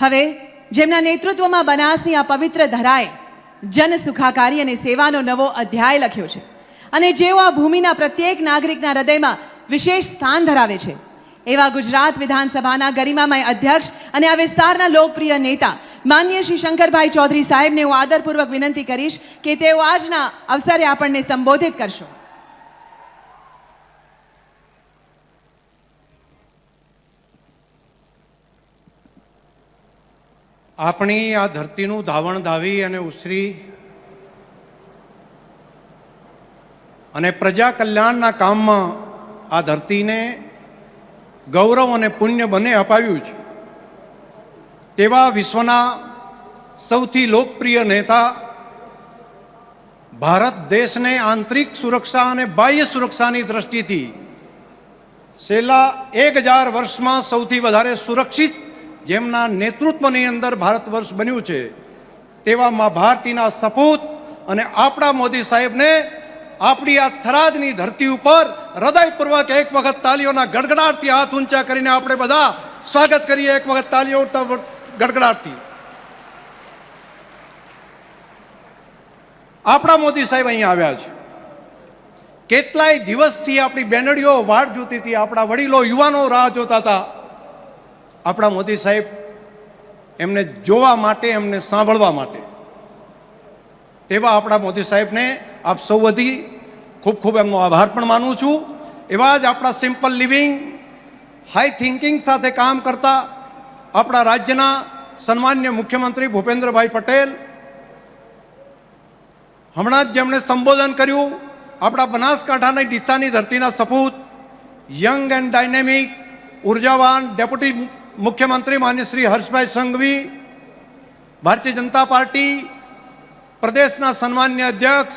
હવે જેમના નેતૃત્વમાં બનાસની આ પવિત્ર ધરાએ જન સુખાકારી અને સેવાનો નવો અધ્યાય લખ્યો છે અને જેઓ આ ભૂમિના પ્રત્યેક નાગરિકના હૃદયમાં વિશેષ સ્થાન ધરાવે છે, એવા ગુજરાત વિધાનસભાના ગરિમામય અધ્યક્ષ અને આ વિસ્તારના લોકપ્રિય નેતા માનનીય શ્રી શંકરભાઈ ચૌધરી સાહેબને હું આદરપૂર્વક વિનંતી કરીશ કે તેઓ આજના અવસરે આપણને સંબોધિત કરશો. આપણી આ ધરતીનું ધાવણ ધાવી અને ઉછરી અને પ્રજા કલ્યાણના કામમાં આ ધરતીને ગૌરવ અને પુણ્ય બંને અપાવ્યું છે તેવા વિશ્વના સૌથી લોકપ્રિય નેતા, ભારત દેશને આંતરિક સુરક્ષા અને બાહ્ય સુરક્ષાની દ્રષ્ટિથી છેલ્લા 1000 વર્ષમાં સૌથી વધારે સુરક્ષિત જેમના નેતૃત્વની અંદર ભારત વર્ષ બન્યું છે તેવા મા ભારતીના સપૂત અને આપણા મોદી સાહેબને આપણી આ થરાદની ધરતી ઉપર હૃદયપૂર્વક એક વખત તાલીઓના ગડગડાટથી હાથ ઊંચા કરીને આપણે બધા સ્વાગત કરીએ. એક વખત તાલીઓ ગડગડાટથી. આપણા મોદી સાહેબ અહીંયા આવ્યા છે. કેટલાય દિવસથી આપણી બેનડીઓ વાટ જોતી હતી, આપણા વડીલો યુવાનો રાહ જોતા હતા. આપણા મોદી સાહેબ એમને જોવા માટે, એમને સાંભળવા માટે. તેવા આપણા મોદી સાહેબને આપ સૌ વતી ખૂબ ખૂબ એમનો આભાર પણ માનું છું. એવા જ આપણા સિમ્પલ લિવિંગ, હાઈ થિંકિંગ સાથે કામ કરતા આપણા રાજ્યના સન્માન્ય મુખ્યમંત્રી ભૂપેન્દ્રભાઈ પટેલ, હમણાં જ જેમણે સંબોધન કર્યું, આપણા બનાસકાંઠાની ડીસાની ધરતીના સપૂત, યંગ એન્ડ ડાયનેમિક, ઉર્જાવાન ડેપ્યુટી મુખ્યમંત્રી માન્ય શ્રી હર્ષભાઈ સંઘવી, ભારતીય જનતા પાર્ટી પ્રદેશના સન્માન્ય અધ્યક્ષ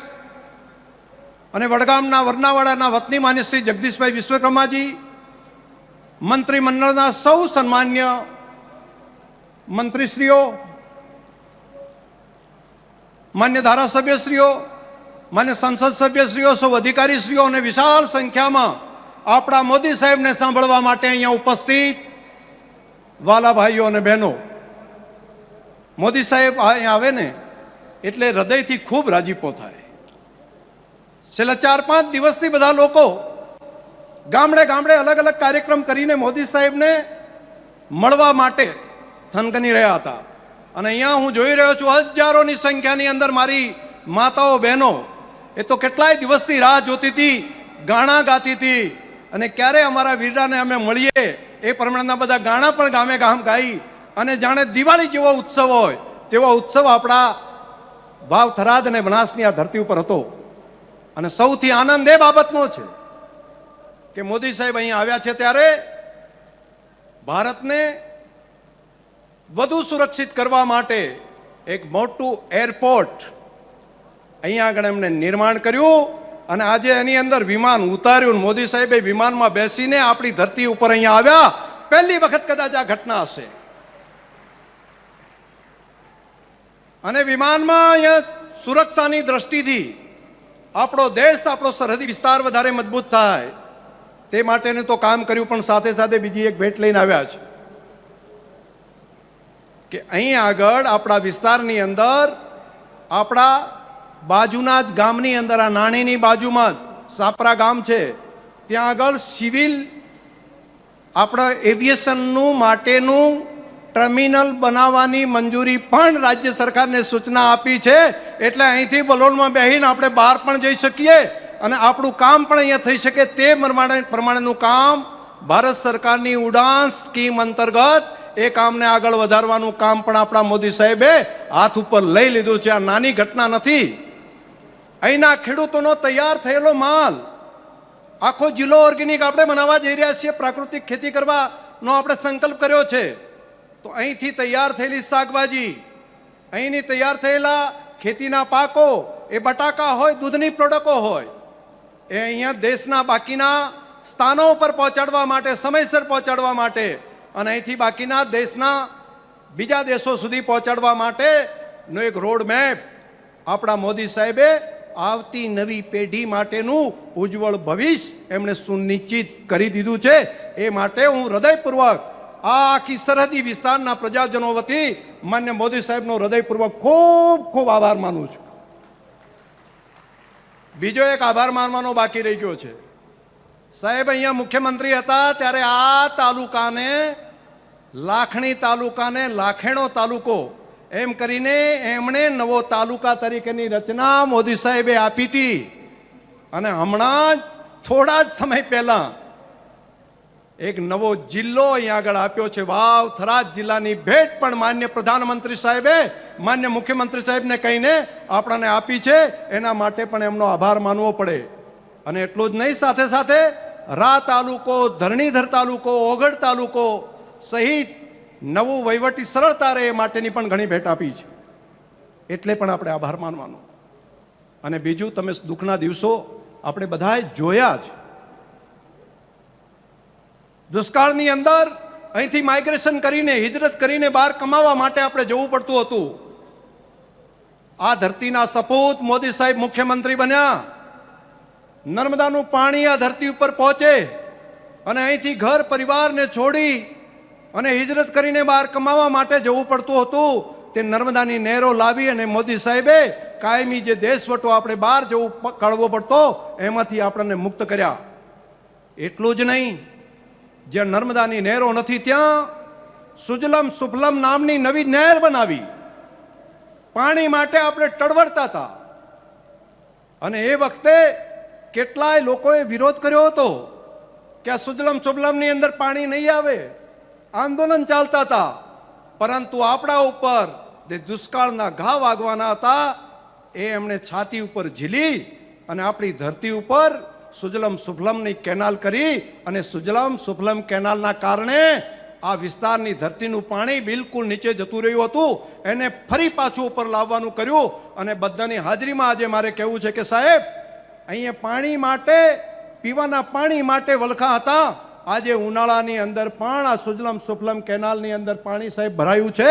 અને વડગામના વરનાવાડાના વતની માન્ય શ્રી જગદીશભાઈ વિશ્વકર્માજી, મંત્રીમંડળના સૌ સન્માન્ય મંત્રીશ્રીઓ, માન્ય ધારાસભ્યશ્રીઓ, માન્ય સંસદ સભ્યશ્રીઓ, સૌ અધિકારીશ્રીઓ અને વિશાળ સંખ્યામાં આપણા મોદી સાહેબને સાંભળવા માટે અહીંયા ઉપસ્થિત વાલા ભાઈઓ અને બહેનો. મોદી સાહેબ અહીંયા આવે ને એટલે હૃદયથી ખૂબ રાજીપો થાય. છેલ્લા 4-5 દિવસથી બધા લોકો ગામડે ગામડે અલગ અલગ કાર્યક્રમ કરીને મોદી સાહેબને મળવા માટે થનગની રહ્યા હતા. અને અહીંયા હું જોઈ રહ્યો છું હજારોની સંખ્યાની અંદર મારી માતાઓ બહેનો એ તો કેટલાય દિવસથી રાહ જોતી હતી, ગાણા ગાતી હતી અને ક્યારે અમારા વીરાને અમે મળીએ એ પ્રમાણેના બધા ગાણા પણ ગામે ગામ ગાઈ અને જાણે દિવાળી જેવો ઉત્સવ હોય તેવો ઉત્સવ આપણા વાવ થરાદ અને બનાસની આ ધરતી ઉપર હતો. અને સૌથી આનંદ એ બાબતનો છે કે મોદી સાહેબ અહીંયા આવ્યા છે ત્યારે ભારતને વધુ સુરક્ષિત કરવા માટે એક મોટું એરપોર્ટ અહીંયા આગળ એમને નિર્માણ કર્યું અને આજે એની અંદર વિમાન ઉતાર્યું. મોદી સાહેબે વિમાનમાં બેસીને આપણી ધરતી ઉપર અહીંયા આવ્યા. પહેલી વખત કદાચ આ ઘટના હશે. અને વિમાનમાં અહીંયા સુરક્ષાની દ્રષ્ટિથી આપણો દેશ, આપણો સરહદી વિસ્તાર વધારે મજબૂત થાય તે માટેનું તો કામ કર્યું, પણ સાથે સાથે બીજી એક ભેટ લઈને આવ્યા છે કે અહીં આગળ આપણા વિસ્તારની અંદર, આપણા બાજુના જ ગામની અંદર, આ નાણીની બાજુમાં જ સાપરા ગામ છે, ત્યાં આગળ સિવિલ આપણા એવિએશનનું માટેનું ટર્મિનલ બનાવવાની મંજૂરી પણ રાજ્ય સરકારને સૂચના આપી છે. એટલે અહીંથી બલોનમાં બેસીને આપણે બહાર પણ જઈ શકીએ અને આપણું કામ પણ અહીંયા થઈ શકે તે પ્રમાણેનું કામ ભારત સરકારની ઉડાન સ્કીમ અંતર્ગત એ કામને આગળ વધારવાનું કામ પણ આપણા મોદી સાહેબે હાથ ઉપર લઈ લીધું છે. આ નાની ઘટના નથી. અહીંના ખેડૂતોનો તૈયાર થયેલો માલ, આખો જિલ્લો ઓર્ગેનિક આપણે બનાવવા જઈ રહ્યા છીએ, પ્રાકૃતિક ખેતી કરવાનો આપણે સંકલ્પ કર્યો છે. તો અહીંથી તૈયાર થયેલી શાકભાજી, અહીંની તૈયાર થયેલા ખેતીના પાકો, એ બટાકા હોય, દૂધની પ્રોડક્ટો હોય, એ અહીંયા દેશના બાકીના સ્થાનો પર પહોંચાડવા માટે, સમયસર પહોંચાડવા માટે અને અહીંથી બાકીના દેશના બીજા દેશો સુધી પહોંચાડવા માટેનો એક રોડ મેપ આપણા મોદી સાહેબે આવતી નવી પેઢી માટેનું ઉજ્જવળ ભવિષ્ય એમણે સુનિશ્ચિત કરી દીધું છે. એ માટે હું હૃદયપૂર્વક આ આખી સરહદી વિસ્તારના પ્રજાજનો વતી માન્ય મોદી સાહેબનો હૃદયપૂર્વક ખૂબ ખૂબ આભાર માનું છું. બીજો એક આભાર માનવાનો બાકી રહી ગયો છે. સાહેબ અહીંયા મુખ્યમંત્રી હતા ત્યારે આ તાલુકાને, લાખણી તાલુકાને લાખેણો તાલુકો એમ કરીને એમણે નવો તાલુકા તરીકેની રચના મોદી સાહેબે આપી હતી. અને હમણાં જ થોડા જ સમય પહેલા એક નવો જિલ્લો અહીંયા આગળ આપ્યો છે. વાવ થરાદ જિલ્લાની ભેટ પણ માન્ય પ્રધાનમંત્રી સાહેબે માન્ય મુખ્યમંત્રી સાહેબને કહીને આપણને આપી છે. એના માટે પણ એમનો આભાર માનવો પડે. અને એટલું જ નહીં, સાથે સાથે રા તાલુકો, ધરણીધર તાલુકો, ઓગળ તાલુકો સહિત નવું વહીવટી સરળતા રહે એ માટેની પણ ઘણી ભેટ આપી છે. એટલે પણ આપણે આભાર માનવાનો. અને બીજું, તમે દુઃખના દિવસો આપણે બધાએ જોયા જ. દુષ્કાળની અંદર અહીંથી માઇગ્રેશન કરીને, હિજરત કરીને બહાર કમાવા માટે આપણે જવું પડતું હતું. આ ધરતીના સપૂત મોદી સાહેબ મુખ્યમંત્રી બન્યા. નર્મદાનું પાણી આ ધરતી ઉપર પહોંચે અને અહીંથી ઘર પરિવારને છોડી અને હિજરત કરીને બહાર કમાવા માટે જવું પડતું હતું. તે નર્મદાની નહેરો લાવી અને મોદી સાહેબે કાયમી જે દેશવટો આપણે બહાર જવું કાઢવો પડતો એમાંથી આપણને મુક્ત કર્યા. એટલું જ નહીં, જ્યાં નર્મદાની નહેરો નથી ત્યાં સુજલમ સુફલમ નામની નવી નહેર બનાવી. પાણી માટે આપણે ટળવળતા હતા અને એ વખતે કેટલાય લોકોએ વિરોધ કર્યો હતો કે આ સુજલમ સુફલમની અંદર પાણી નહીં આવે. આંદોલન ચાલતા હતા. પરંતુ આપણા ઉપર જે દુષ્કાળના ઘા વાગવાના હતા એ એમણે છાતી ઉપર ઝીલી અને આપણી ધરતી ઉપર સુજલમ સુફલમની કેનાલ કરી. અને સુજલમ સુફલમ કેનાલના કારણે આ વિસ્તારની ધરતીનું પાણી બિલકુલ નીચે જતું રહ્યું હતું. એને ફરી પાછું ઉપર લાવવાનું કર્યું. અને બધાની હાજરીમાં આજે મારે કહેવું છે કે સાહેબ, અહીંયા પાણી માટે, પીવાના પાણી માટે વલખા હતા. આજે ઉનાળાની અંદર પણ આ સુજલમ સુફલમ કેનાલની અંદર પાણી સાહેબ ભરાયું છે.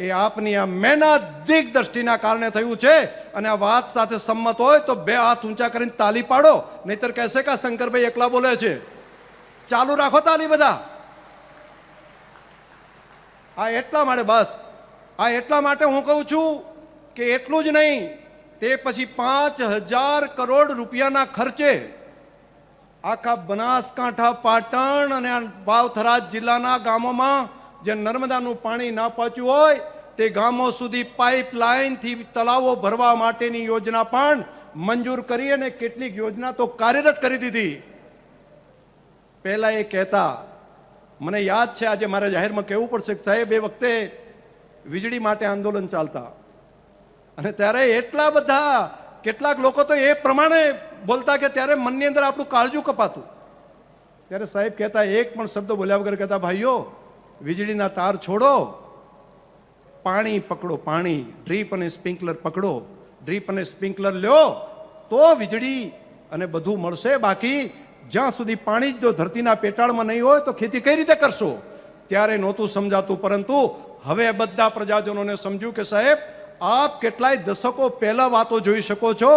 એ આપની આ મહેનત, દિગ્દ્રષ્ટિના કારણે થયું છે. અને આ વાત સાથે સંમત હોય તો બે હાથ ઊંચા કરીને તાલી પાડો, નહીતર કહેશે કે શંકરભાઈ એકલા બોલે છે. ચાલુ રાખો તાલી બધા. આ એટલા માટે, બસ આ એટલા માટે હું કહું છું કે એટલું જ નહીં, તે પછી 5,000 કરોડ રૂપિયાના ખર્ચે આખા બનાસકાંઠા, પાટણ અને વાવ-થરાદ જિલ્લાના ગામોમાં જે નર્મદાનું પાણી ના પહોંચ્યું હોય તે ગામો સુધી પાઇપલાઇનથી તળાવો ભરવા માટેની યોજના પણ મંજૂર કરી અને કેટલીક યોજના તો કાર્યરત કરી દીધી. પહેલા એ કહેતા, મને યાદ છે, આજે મારે જાહેરમાં કહેવું પડશે કે સાહેબ, એ વખતે વીજળી માટે આંદોલન ચાલતા અને ત્યારે એટલા બધા, કેટલાક લોકો તો એ પ્રમાણે બોલતા કે ત્યારે મનની અંદર આપણું કાળજું કપાતું. ત્યારે સાહેબ કહેતા, એક પણ શબ્દ બોલ્યા વગર કહેતા, ભાઈઓ વીજળીના તાર છોડો, પાણી પકડો, પાણી, ડ્રીપ અને સ્પ્રિંકલર પકડો, ડ્રીપ અને સ્પ્રિંકલર લ્યો તો વીજળી અને બધું મળશે. બાકી જ્યાં સુધી પાણી જ જો ધરતીના પેટાળમાં નહીં હોય તો ખેતી કઈ રીતે કરશો? ત્યારે નહોતું સમજાતું. પરંતુ હવે બધા પ્રજાજનોને સમજ્યું કે સાહેબ, આપ કેટલાય દશકો પહેલા વાતો જોઈ શકો છો,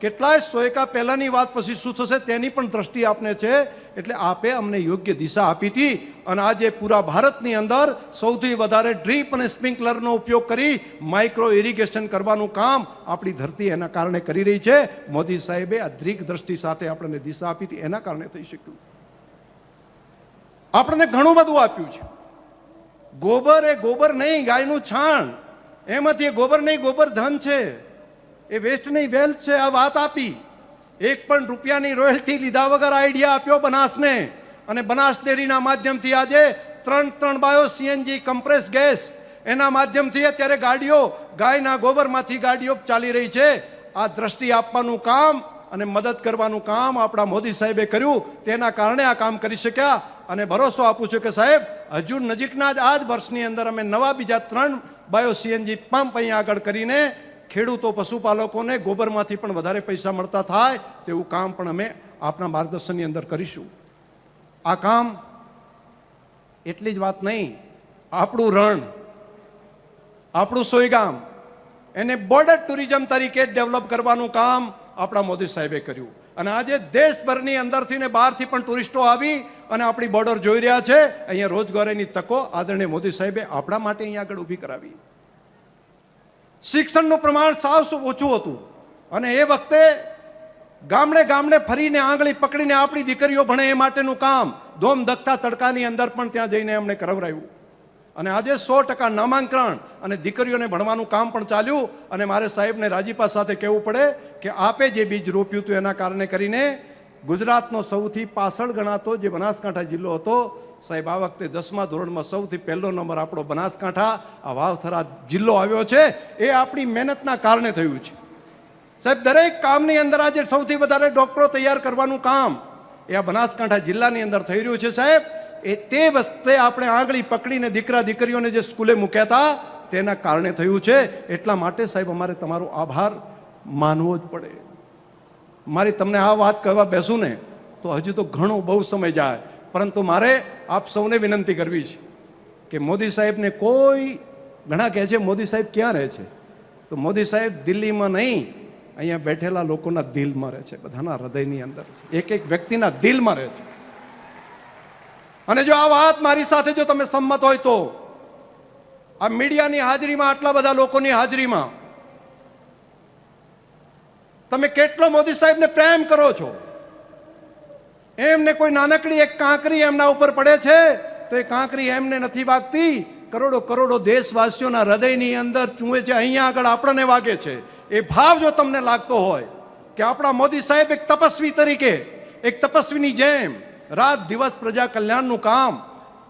કેટલાય સોયકા પહેલાની વાત પછી શું થશે તેની પણ દ્રષ્ટિ આપને છે. એટલે આપે અમને યોગ્ય દિશા આપી હતી. અને આજે પૂરા ભારતની અંદર સૌથી વધારે ડ્રીપ અને સ્પ્રિંકલરનો ઉપયોગ કરી માઇક્રો ઇરિગેશન કરવાનું કામ આપણી ધરતી એના કારણે કરી રહી છે. મોદી સાહેબે આ દ્રીક દ્રષ્ટિ સાથે આપણને દિશા આપી હતી, એના કારણે થઈ શક્યું. આપણને ઘણું બધું આપ્યું છે. ગોબર એ ગોબર નહીં, ગાયનું છાણ, એમાંથી એ ગોબર નહીં, ગોબર ધન છે, એ વેસ્ટ નહીં વેલ્થ છે. આ વાત આપી. એક પણ રૂપિયાની રોયલ્ટી લીધા વગર આઈડિયા આપ્યો બનાસને. અને બનાસ ડેરીના માધ્યમથી આજે 3 બાયો સીએનજી કમ્પ્રેસ ગેસ એના માધ્યમથી અત્યારે ગાડીઓ, ગાયના ગોબરમાંથી ગાડીઓ ચાલી રહી છે. આ દ્રષ્ટિ આપવાનું કામ અને મદદ કરવાનું કામ આપણા મોદી સાહેબે કર્યું. તેના કારણે આ કામ કરી શક્યા. અને ભરોસો આપું છું કે સાહેબ, હજુ નજીકના જ આ જ વર્ષની અંદર અમે નવા બીજા 3 બાયો સીએનજી પંપ અહીંયા આગળ કરીને ખેડૂતો, પશુપાલકોને ગોબરમાંથી પણ વધારે પૈસા મળતા થાય તેવું કામ પણ અમે આપના માર્ગદર્શનની અંદર કરીશું. આ કામ એટલી જ વાત નહીં, આપણું રણ, આપણું સોયગામ, એને બોર્ડર ટુરિઝમ તરીકે ડેવલપ કરવાનું કામ આપણા મોદી સાહેબે કર્યું. અને આજે દેશભરની અંદરથી ને બહારથી પણ ટુરિસ્ટો આવી અને આપણી બોર્ડર જોઈ રહ્યા છે. અહીંયા રોજગારીની તકો આદરણીય મોદી સાહેબે આપણા માટે અહીંયા આગળ ઊભી કરાવી. શિક્ષણનું પ્રમાણ સાવ ઓછું હતું અને એ વખતે ગામડે ગામડે ફરીને આંગળી પકડીને આપણી દીકરીઓ ભણે એ માટેનું કામ ધોમ ધકતા તડકાની અંદર પણ ત્યાં જઈને એમણે કરાવરાયું. અને આજે 100% નામાંકન અને દીકરીઓને ભણવાનું કામ પણ ચાલ્યું. અને મારે સાહેબને રાજીપા સાથે કહેવું પડે કે આપે જે બીજ રોપ્યું હતું એના કારણે કરીને ગુજરાતનો સૌથી પાછળ ગણાતો જે બનાસકાંઠા જિલ્લો હતો સાહેબ, આ વખતે 10મા ધોરણમાં સૌથી પહેલો નંબર આપણો બનાસકાંઠા આ વાવથરા જિલ્લો આવ્યો છે. એ આપણી મહેનતના કારણે થયું છે સાહેબ. દરેક કામની અંદર આજે સૌથી વધારે ડોક્ટરો તૈયાર કરવાનું કામ એ આ બનાસકાંઠા જિલ્લાની અંદર થઈ રહ્યું છે સાહેબ. એ તે વખતે આપણે આંગળી પકડીને દીકરા દીકરીઓને જે સ્કૂલે મૂક્યા હતા તેના કારણે થયું છે. એટલા માટે સાહેબ અમારે તમારો આભાર માનવો જ પડે. મારી તમને આ વાત કહેવા બેસું ને તો હજુ તો ઘણો બહુ સમય જાય, પરંતુ મારે આપ સૌને વિનંતી કરવી છે કે મોદી સાહેબને કોઈ ઘણા કહે છે મોદી સાહેબ ક્યાં રહે છે, તો મોદી સાહેબ દિલ્હીમાં નહીં, અહીંયા બેઠેલા લોકોના દિલમાં રહે છે, બધાના હૃદયની અંદર છે, એક એક વ્યક્તિના દિલમાં રહે છે. અને જો આ વાત મારી સાથે જો તમે સંમત હોય તો આ મીડિયાની હાજરીમાં, આટલા બધા લોકોની હાજરીમાં તમે કેટલો મોદી સાહેબને પ્રેમ કરો છો. એમને કોઈ નાનકડી એક કાંકરી એમના ઉપર પડે છે તો એ કાંકરી એમને નથી વાગતી, કરોડો કરોડો દેશવાસીઓના હૃદયની અંદર ચૂંએ છે, અહીંયા આગળ આપણને વાગે છે. એ ભાવ જો તમને લાગતો હોય કે આપણા મોદી સાહેબ એક તપસ્વી તરીકે, એક તપસ્વીની જેમ રાત દિવસ પ્રજા કલ્યાણનું કામ,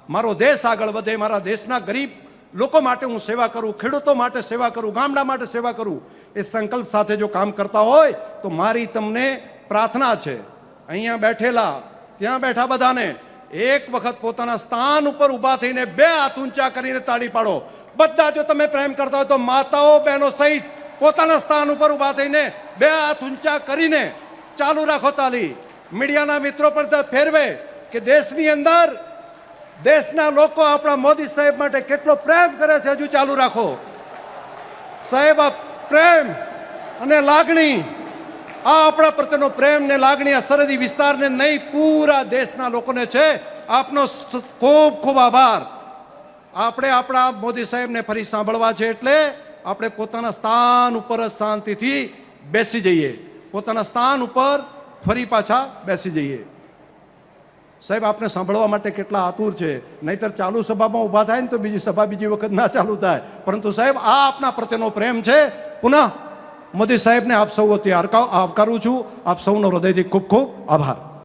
મારો દેશ આગળ વધે, મારા દેશના ગરીબ લોકો માટે હું સેવા કરું, ખેડૂતો માટે સેવા કરું, ગામડા માટે સેવા કરું, એ સંકલ્પ સાથે જો કામ કરતા હોય તો મારી તમને પ્રાર્થના છે અહીંયા બેઠેલા ત્યાં બેઠા બધાને એક વખત પોતાના સ્થાન ઉપર ઊભા થઈને 2 હાથ ઊંચા કરીને તાળી પાડો. બધા જો તમે પ્રેમ કરતા હોય તો માતાઓ બહેનો સહિત પોતાના સ્થાન ઉપર ઊભા થઈને 2 હાથ ઊંચા કરીને ચાલુ રાખો તાળી. મીડિયાના મિત્રો પણ ફેરવે કે દેશની અંદર દેશના લોકો આપણા મોદી સાહેબ માટે કેટલો પ્રેમ કરે છે. હજુ ચાલુ રાખો સાહેબ. આ પ્રેમ અને લાગણી, આ આપણા પ્રત્યેનો પ્રેમ ને લાગણી આ સરહદી વિસ્તારને નહીં, પૂરા દેશના લોકોને છે. આપનો ખૂબ ખૂબ આભાર. આપણે આપણા મોદી સાહેબને ફરી સાંભળવા છે એટલે આપણે પોતાના સ્થાન ઉપર જ શાંતિથી બેસી જઈએ, પોતાના સ્થાન ઉપર ફરી પાછા બેસી જઈએ. સાહેબ આપને સાંભળવા માટે કેટલા આતુર છે, નહીતર ચાલુ સભામાં ઊભા થાય ને તો બીજી સભા બીજી વખત ના ચાલુ થાય. પરંતુ સાહેબ આ આપના પ્રત્યેનો પ્રેમ છે. પુનઃ મોદી સાહેબને આપ સૌ આવકારું છું. આપ સૌનો હૃદયથી ખૂબ ખૂબ આભાર.